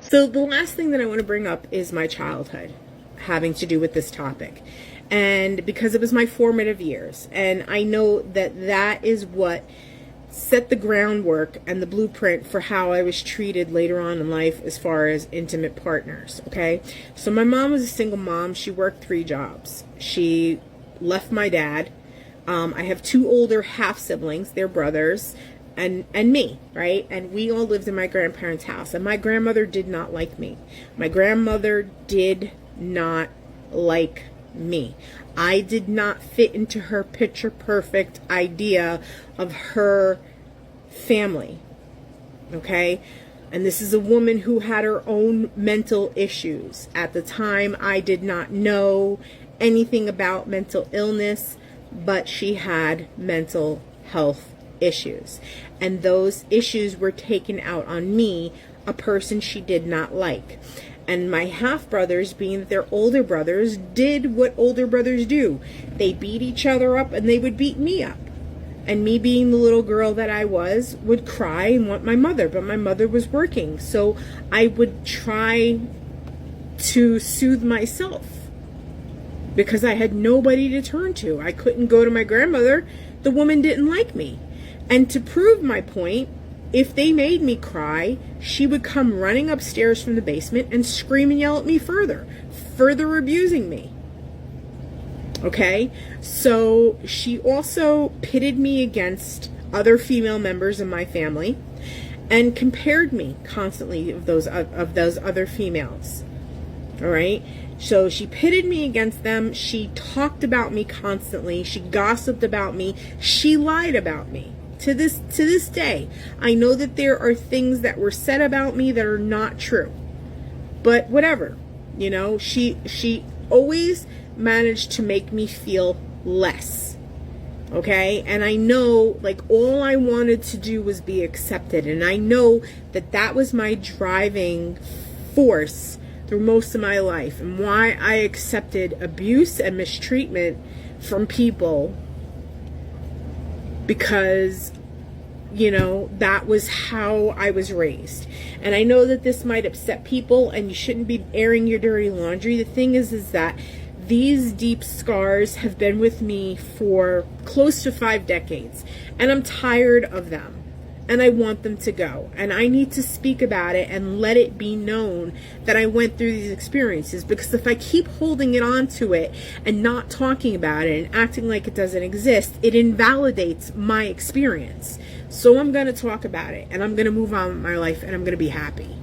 So the last thing that I want to bring up is my childhood, having to do with this topic. And because it was my formative years, and I know that that is what set the groundwork and the blueprint for how I was treated later on in life as far as intimate partners, okay? So my mom was a single mom. She worked 3 jobs. She left my dad. I have 2 older half-siblings. They're brothers. And me, right? And we all lived in my grandparents' house. And my grandmother did not like me. My grandmother did not like me. I did not fit into her picture perfect idea of her family. Okay? And this is a woman who had her own mental issues. At the time, I did not know anything about mental illness, but she had mental health issues. And those issues were taken out on me, a person she did not like. And my half-brothers, being that they're older brothers, did what older brothers do. They beat each other up and they would beat me up. And me, being the little girl that I was, would cry and want my mother. But my mother was working. So I would try to soothe myself because I had nobody to turn to. I couldn't go to my grandmother. The woman didn't like me. And to prove my point, if they made me cry, she would come running upstairs from the basement and scream and yell at me further abusing me. Okay? So she also pitted me against other female members of my family and compared me constantly of those other females. All right? So she pitted me against them. She talked about me constantly. She gossiped about me. She lied about me. To this day, I know that there are things that were said about me that are not true. But whatever, you know, she always managed to make me feel less. Okay? And I know, like, all I wanted to do was be accepted. And I know that that was my driving force through most of my life, and why I accepted abuse and mistreatment from people. Because, you know, that was how I was raised. And I know that this might upset people and you shouldn't be airing your dirty laundry. The thing is that these deep scars have been with me for close to 5 decades. And I'm tired of them. And I want them to go. And I need to speak about it and let it be known that I went through these experiences. Because if I keep holding it on to it and not talking about it and acting like it doesn't exist, it invalidates my experience. So I'm going to talk about it. And I'm going to move on with my life. And I'm going to be happy.